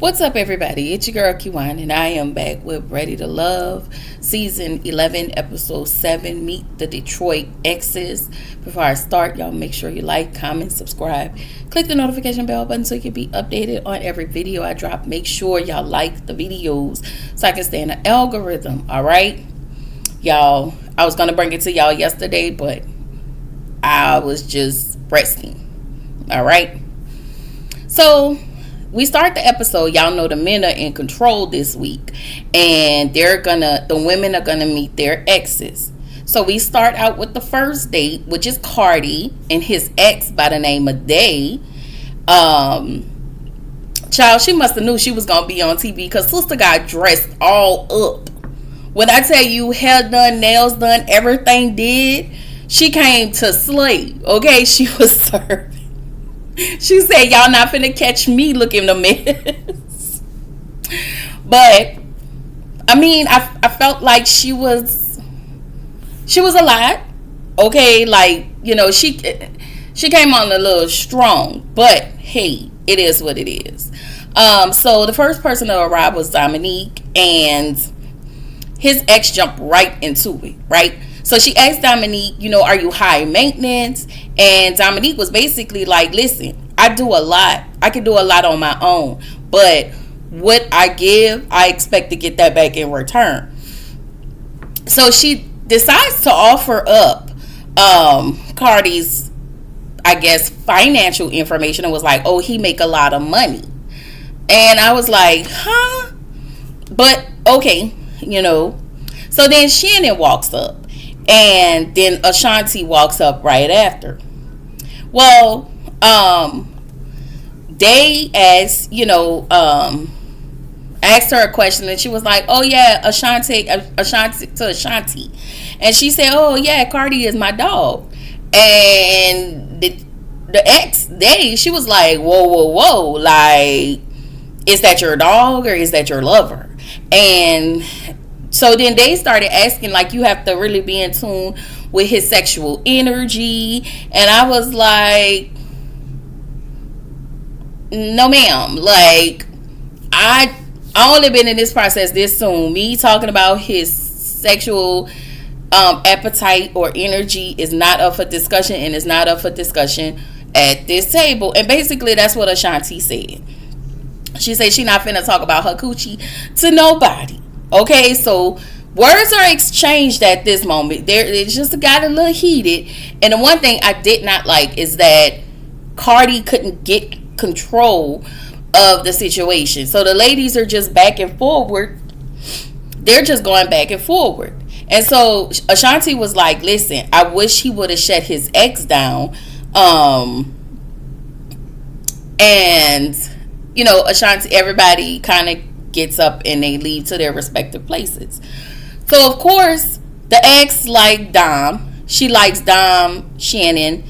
What's up, everybody? It's your girl Kiwan, and I am back with Ready to Love, Season 11, Episode 7, Meet the Detroit Exes. Before I start, y'all make sure you like, comment, subscribe. Click the notification bell button so you can be updated on every video I drop. Make sure y'all like the videos so I can stay in the algorithm, alright? Y'all, I was going to bring it to y'all yesterday, but I was just resting, alright? So we start the episode. Y'all know the men are in control this week, and the women are gonna meet their exes. So we start out with the first date, which is Cardi and his ex by the name of Day. Child, she must have knew she was gonna be on TV because sister got dressed all up. When I tell you, hair done, nails done, everything did, she came to slay. Okay, she was served. She said, y'all not finna catch me looking a mess. But I mean, I felt like she was a lot. Okay, like, you know, she came on a little strong, but hey, it is what it is. So the first person to arrive was Dominique, and his ex jumped right into it, right? So she asked Dominique, you know, are you high maintenance? And Dominique was basically like, listen, I do a lot. I can do a lot on my own. But what I give, I expect to get that back in return. So she decides to offer up Cardi's, I guess, financial information and was like, oh, he make a lot of money. And I was like, huh? But okay, you know. So then Shannon walks up. And then Ashanti walks up right after. Well, they asked, asked her a question, and she was like, oh yeah, Ashanti to Ashanti. And she said, oh yeah, Cardi is my dog. And the ex day, she was like, whoa, like, is that your dog or is that your lover? And so then they started asking, like, you have to really be in tune with his sexual energy. And I was like, no ma'am. Like, I only been in this process this soon. Me talking about his sexual appetite or energy is not up for discussion, and is not up for discussion at this table. And basically that's what Ashanti said. She said she not finna talk about her coochie to nobody. Okay, so words are exchanged at this moment. It just got a little heated. And the one thing I did not like is that Cardi couldn't get control of the situation. So the ladies are just back and forward. They're just going back and forward. And so Ashanti was like, listen, I wish he would have shut his ex down. And, you know, Ashanti, everybody kind of gets up and they leave to their respective places. So of course the ex like Dom, she likes Dom, Shannon,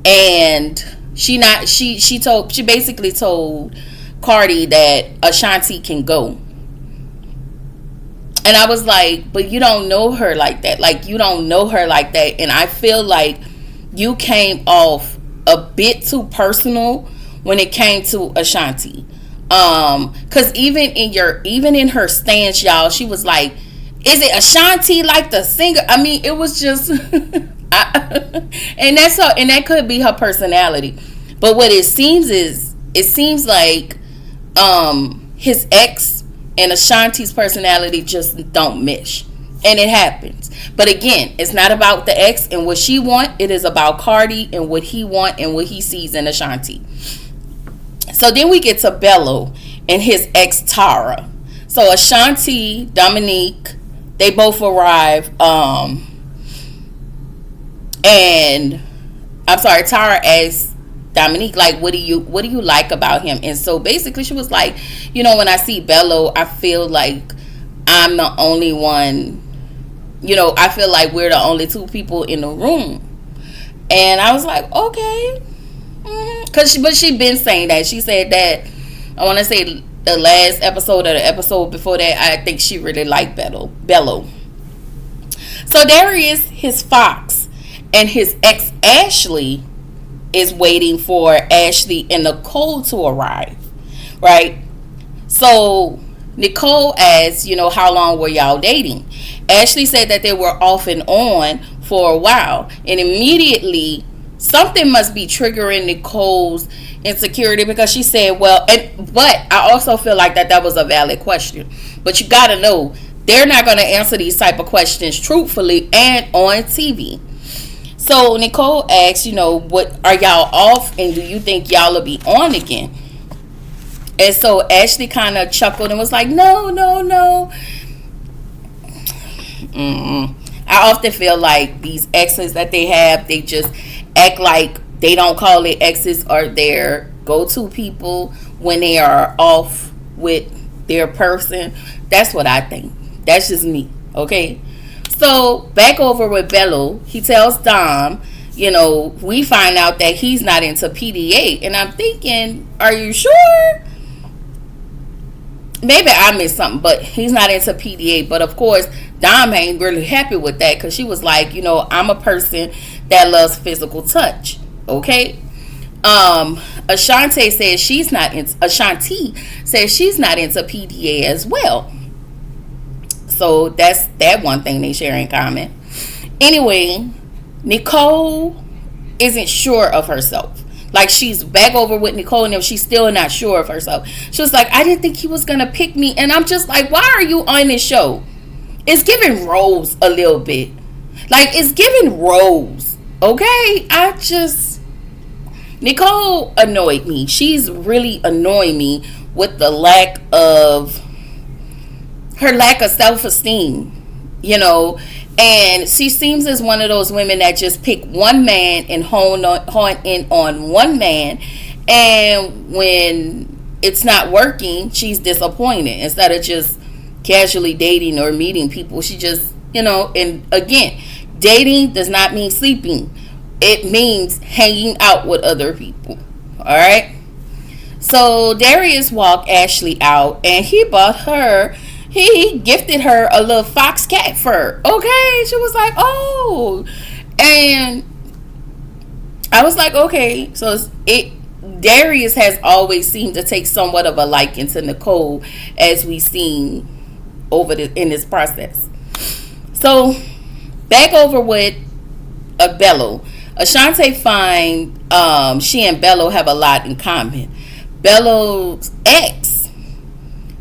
and she basically told Cardi that Ashanti can go. And I was like, but you don't know her like that. Like, you don't know her like that. And I feel like you came off a bit too personal when it came to Ashanti. Cause even in her stance, y'all, she was like, is it Ashanti like the singer? I mean, it was just and that's her, and that could be her personality. But what it seems like his ex and Ashanti's personality just don't mesh. And it happens. But again, it's not about the ex and what she want. It is about Cardi and what he want and what he sees in Ashanti. So then we get to Bello and his ex Tara. So Ashanti, Dominique, they both arrive. And I'm sorry, Tara asked Dominique, like, what do you like about him? And so basically she was like, you know, when I see Bello, I feel like I'm the only one, you know, I feel like we're the only two people in the room. And I was like, okay. But she been saying that. She said that, I want to say the last episode or the episode before that, I think she really liked Bello. So there he is, his Fox, and his ex Ashley is waiting for Ashley and Nicole to arrive, right? So Nicole asked, how long were y'all dating? Ashley said that they were off and on for a while, and immediately something must be triggering Nicole's insecurity, because she said, well, but I also feel like that was a valid question. But you got to know, they're not going to answer these type of questions truthfully and on TV. So Nicole asked, what are y'all off, and do you think y'all will be on again? And so Ashley kind of chuckled and was like, no. I often feel like these exes that they have, they just act like they don't call it exes or their go-to people when they are off with their person. That's what I think. That's just me. Okay. So back over with Bello, he tells Dom, we find out that he's not into PDA. And I'm thinking, are you sure? Maybe I missed something, but he's not into PDA. But of course, Dom ain't really happy with that, because she was like, I'm a person that loves physical touch. Okay. Ashanti says she's not into PDA as well. So that's that one thing they share in common. Anyway, Nicole isn't sure of herself. Like, she's back over with Nicole, and she's still not sure of herself. She was like, I didn't think he was going to pick me. And I'm just like, why are you on this show? It's giving Rose a little bit. Like, it's giving Rose. Okay? Nicole annoyed me. She's really annoying me with the lack of self-esteem, and she seems as one of those women that just pick one man and hone in on one man, and when it's not working, she's disappointed. Instead of just casually dating or meeting people, she just, and again, dating does not mean sleeping. It means hanging out with other people. All right. So Darius walked Ashley out, and he gifted her a little fox cat fur. Okay. She was like, oh. And I was like, okay. So Darius has always seemed to take somewhat of a liking to Nicole, as we've seen in this process. So back over with Bello. Ashanti find she and Bello have a lot in common. Bello's ex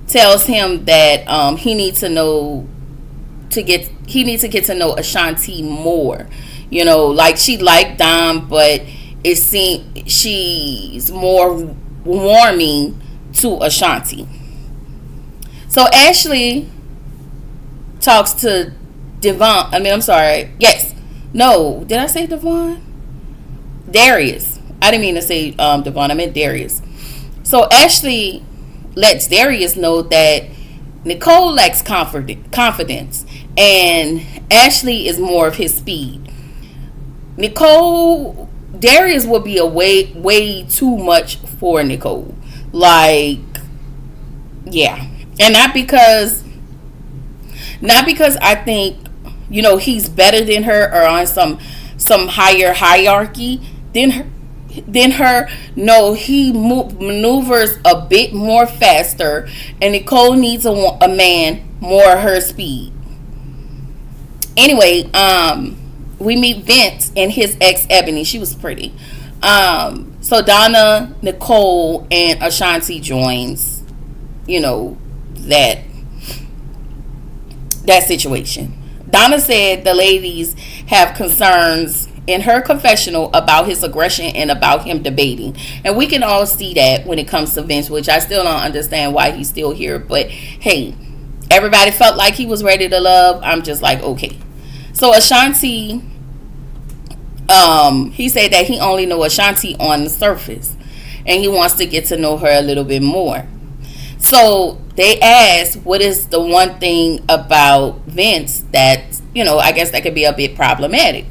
tells him that he needs to get to know Ashanti more. Like, she liked Dom, but it seemed she's more warming to Ashanti. So Ashley talks to Devon. Yes. No, did I say Devon? Darius. I didn't mean to say Devon. I meant Darius. So Ashley lets Darius know that Nicole lacks confidence, and Ashley is more of his speed. Darius would be a way too much for Nicole. Like, yeah. And not because I think, he's better than her or on some higher hierarchy than her. No, he maneuvers a bit more faster, and Nicole needs a man more her speed. Anyway, we meet Vince and his ex Ebony. She was pretty. So Donna, Nicole, and Ashanti joins, that situation. Donna said the ladies have concerns in her confessional about his aggression and about him debating. And we can all see that when it comes to Vince, which I still don't understand why he's still here. But hey, everybody felt like he was ready to love. I'm just like, okay. So Ashanti, he said that he only knows Ashanti on the surface, and he wants to get to know her a little bit more. So they asked, what is the one thing about Vince that, I guess that could be a bit problematic.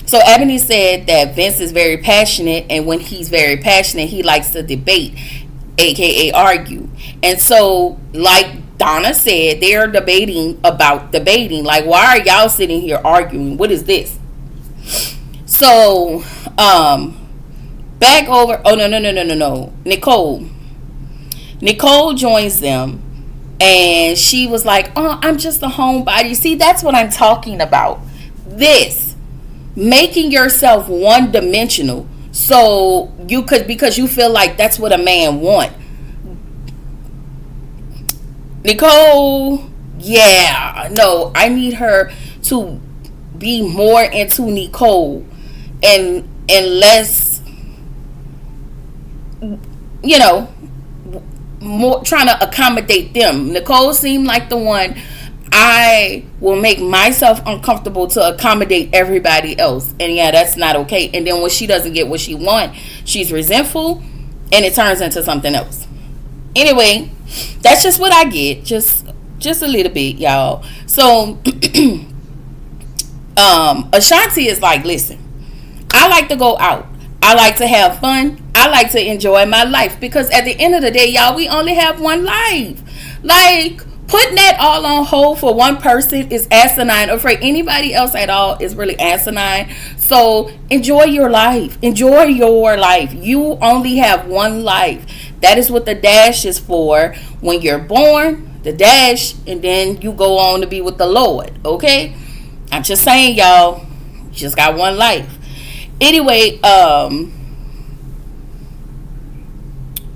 So Ebony said that Vince is very passionate, and when he's very passionate, he likes to debate, aka argue. And so, like Donna said, they're debating. Like, why are y'all sitting here arguing? What is this? So, back over. Oh, no. Nicole. Nicole joins them, and she was like, "Oh, I'm just a homebody." See, that's what I'm talking about. This making yourself one dimensional, so you could, because you feel like that's what a man want. Nicole, yeah, no, I need her to be more into Nicole and less, you know, more trying to accommodate them. Nicole seemed like the one I will make myself uncomfortable to accommodate everybody else. And yeah, that's not okay. And then when she doesn't get what she wants, she's resentful and it turns into something else. Anyway, that's just what I get. Just a little bit, y'all. So Ashanti is like, listen, I like to go out. I like to have fun. I like to enjoy my life, because at the end of the day, y'all, we only have one life. Like, putting that all on hold for one person is asinine, or for anybody else at all is really asinine. So enjoy your life. Enjoy your life. You only have one life. That is what the dash is for. When you're born, the dash, and then you go on to be with the Lord. Okay? I'm just saying, y'all, you just got one life. Anyway,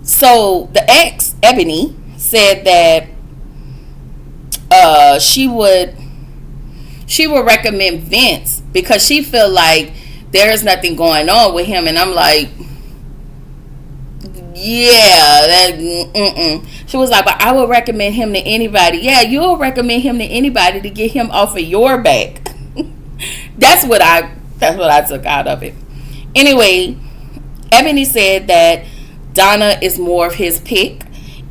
so the ex, Ebony, said that she would recommend Vince because she feel like there's nothing going on with him. And I'm like, yeah, that she was like, but I would recommend him to anybody. Yeah, you'll recommend him to anybody to get him off of your back. That's what I took out of it. Anyway, Ebony said that Donna is more of his pick,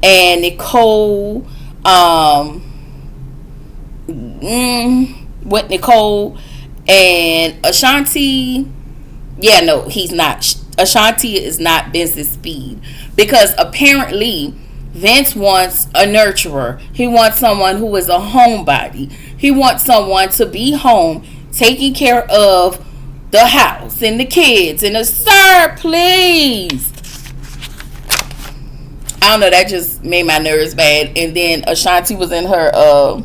and Nicole, with Nicole and Ashanti, yeah, no, he's not. Ashanti is not Vince's speed, because apparently Vince wants a nurturer. He wants someone who is a homebody. He wants someone to be home, taking care of the house and the kids. And sir, please. I don't know, that just made my nerves bad. And then Ashanti was in her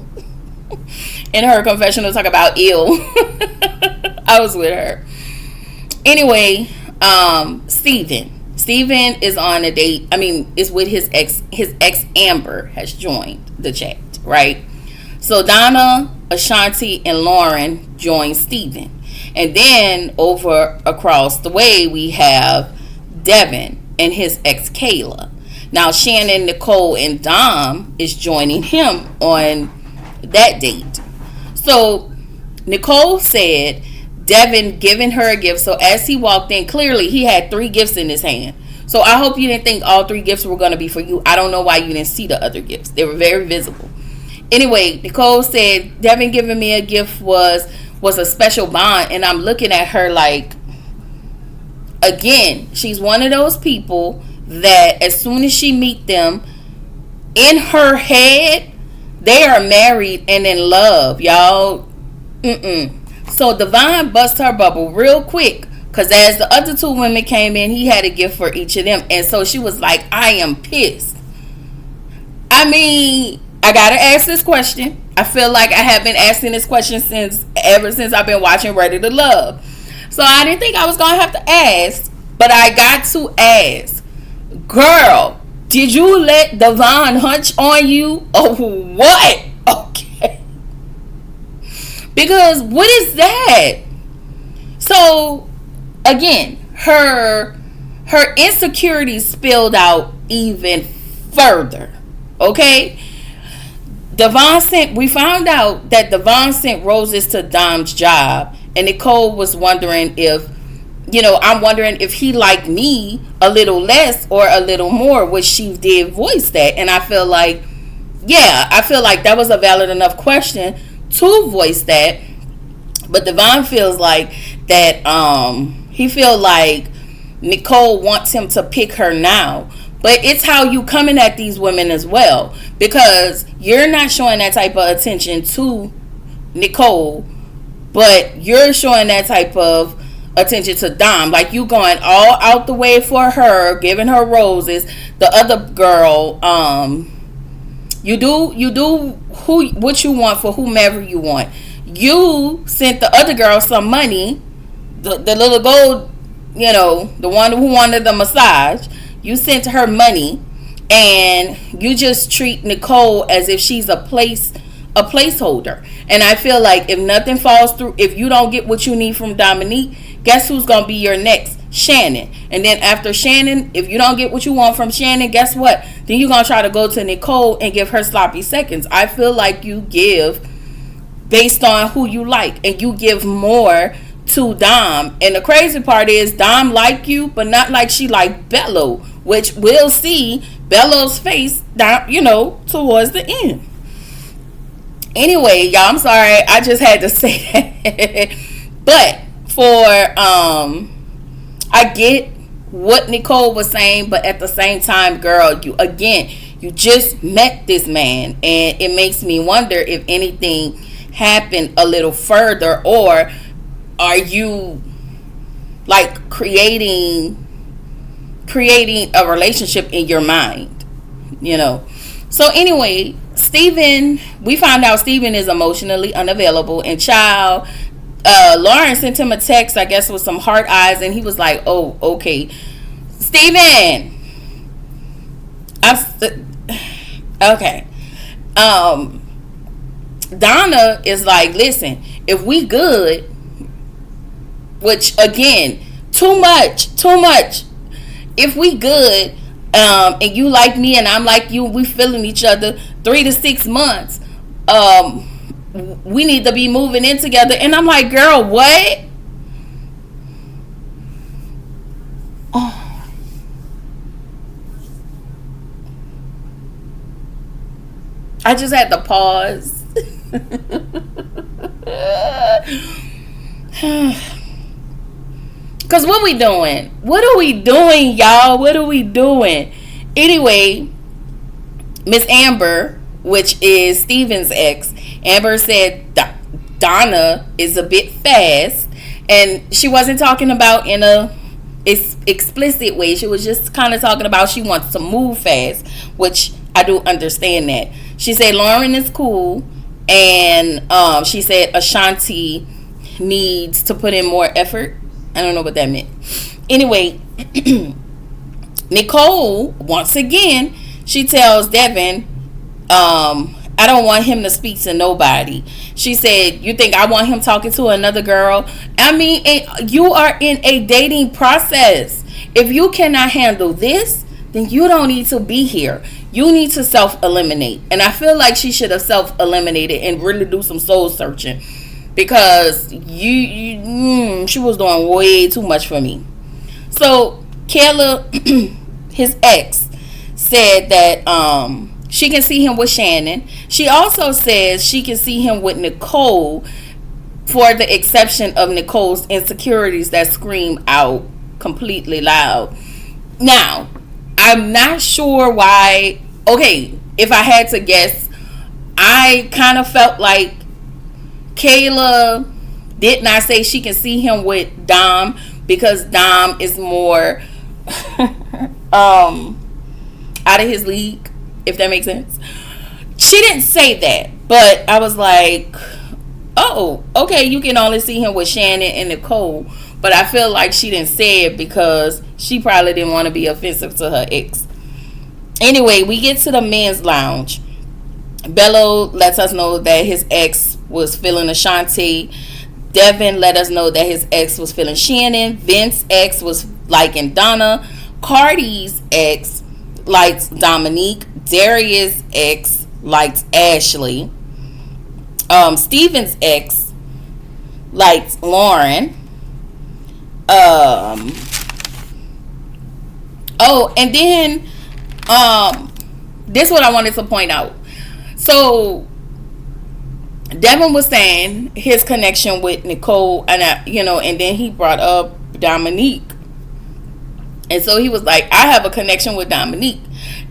confessional talking about ill. I was with her. Anyway, Steven is on a date. I mean, is with his ex. His ex Amber has joined the chat, right? So Donna, Ashanti, and Lauren join Steven. And then over across the way we have Devin and his ex Kayla. Now Shannon, Nicole, and Dom is joining him on that date. So Nicole said Devin giving her a gift. So as he walked in, clearly he had 3 gifts in his hand. So I hope you didn't think all 3 gifts were going to be for you. I don't know why you didn't see the other gifts. They were very visible. Anyway, Nicole said Devin giving me a gift was a special bond. And I'm looking at her like, again, she's one of those people that as soon as she meet them, in her head, they are married and in love, y'all. So Devon busts her bubble real quick, because as the other 2 women came in, he had a gift for each of them. And so she was like, I am pissed. I mean, I gotta ask this question. I feel like I have been asking this question ever since I've been watching Ready to Love. So I didn't think I was gonna have to ask, but I got to ask. Girl, did you let Devon hunch on you or what? Okay. Because what is that? So again, her insecurities spilled out even further. Okay? We found out that Devon sent roses to Dom's job, and Nicole was wondering if, I'm wondering if he liked me a little less or a little more, which she did voice that. And I feel like that was a valid enough question to voice that. But Devon feels like that he feels like Nicole wants him to pick her now. But it's how you coming at these women as well, because you're not showing that type of attention to Nicole, but you're showing that type of attention to Dom. Like, you going all out the way for her, giving her roses. The other girl, you do what you want for whomever you want. You sent the other girl some money, the little gold, the one who wanted the massage. You sent her money, and you just treat Nicole as if she's a placeholder. And I feel like if nothing falls through, if you don't get what you need from Dominique, guess who's gonna be your next? Shannon. And then after Shannon, if you don't get what you want from Shannon, guess what? Then you're gonna try to go to Nicole and give her sloppy seconds. I feel like you give based on who you like, and you give more to Dom. And the crazy part is Dom like you, but not like she like Bello, which we'll see Bello's face down, towards the end. Anyway, y'all, I'm sorry, I just had to say that. But I get what Nicole was saying, but at the same time, girl, you just met this man, and it makes me wonder if anything happened a little further, or are you like creating a relationship in your mind, So anyway, we found out Steven is emotionally unavailable, and Lauren sent him a text, I guess, with some heart eyes, and he was like, oh, okay. Steven! Okay. Donna is like, listen, if we good, which again, too much. If we good, and you like me and I'm like you, we feeling each other 3 to 6 months, we need to be moving in together. And I'm like, girl, what? Oh. I just had to pause. Because what we doing? What are we doing, y'all? What are we doing? Anyway, Miss Amber, which is Steven's ex, Amber said Donna is a bit fast. And she wasn't talking about in a explicit way. She was just kind of talking about she wants to move fast, which I do understand that. She said Lauren is cool. And she said Ashanti needs to put in more effort. I don't know what that meant. Anyway, Nicole, once again, she tells Devin, I don't want him to speak to nobody. She said, you think I want him talking to another girl? I mean, you are in a dating process. If you cannot handle this, then you don't need to be here. You need to self-eliminate. And I feel like she should have self-eliminated and really do some soul searching, because she was doing way too much for me. So Kayla, his ex, said that she can see him with Shannon. She also says she can see him with Nicole, for the exception of Nicole's insecurities that scream out completely loud. Now, I'm not sure why. Okay, if I had to guess, I kind of felt like Kayla did not say she can see him with Dom, because Dom is more out of his league, if that makes sense. She didn't say that, but I was like, oh, okay, you can only see him with Shannon and Nicole. But I feel like she didn't say it because she probably didn't want to be offensive to her ex. Anyway, we get to the men's lounge. Bello lets us know that his ex was feeling Ashanti. Devin let us know that his ex was feeling Shannon. Vince's ex was liking Donna. Cardi's ex likes Dominique. Darius' ex likes Ashley. Steven's ex likes Lauren. And then this is what I wanted to point out. So Devin was saying his connection with Nicole, and and then he brought up Dominique. And so he was like, I have a connection with Dominique.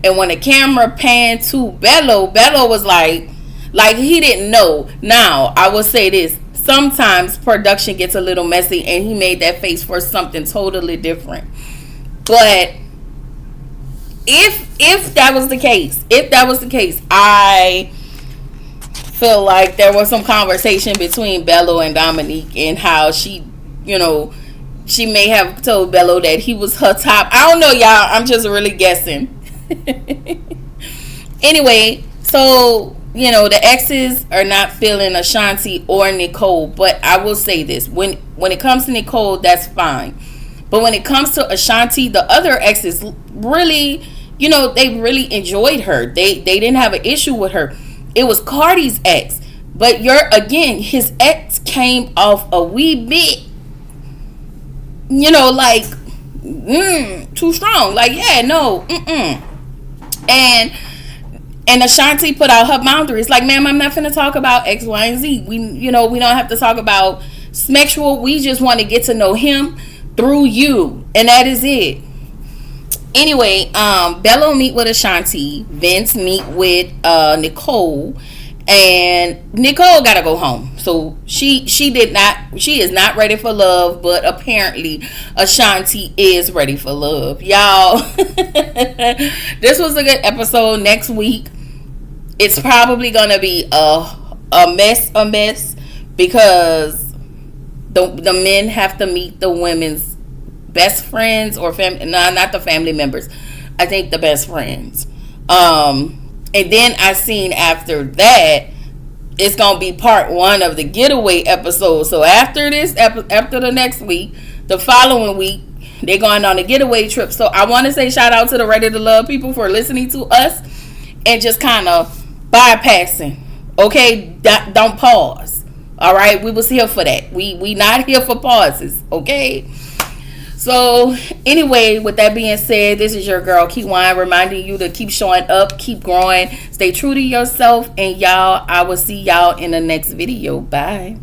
And when the camera panned to Bello was like he didn't know. Now, I will say this. sometimes production gets a little messy, and he made that face for something totally different. But if that was the case, I feel like there was some conversation between Bello and Dominique, and how she, she may have told Bello that he was her top. I don't know, y'all. I'm just really guessing. Anyway, so the exes are not feeling Ashanti or Nicole, but I will say this: when it comes to Nicole, that's fine. But when it comes to Ashanti, the other exes really, they really enjoyed her. They didn't have an issue with her. It was Cardi's ex, but his ex came off a wee bit, like too strong. Like, yeah, no, And Ashanti put out her boundaries. Like, ma'am, I'm not finna talk about X, Y, and Z. We don't have to talk about sexual. We just want to get to know him through you, and that is it. Anyway, Bello meet with Ashanti. Vince meet with Nicole, and Nicole gotta go home. So she is not ready for love, but apparently Ashanti is ready for love. Y'all, this was a good episode. Next week, it's probably gonna be a mess because the men have to meet the women's best friends or family. No, not the family members. I think the best friends. And then I seen after that, it's gonna be part 1 of the getaway episode. So after the next week, the following week, they're going on a getaway trip. So I want to say shout out to the Ready to Love people for listening to us and just kind of bypassing. Okay, don't pause. All right, we was here for that. We not here for pauses. Okay. So anyway, with that being said, this is your girl Kiwan reminding you to keep showing up, keep growing, stay true to yourself, and y'all, I will see y'all in the next video. Bye.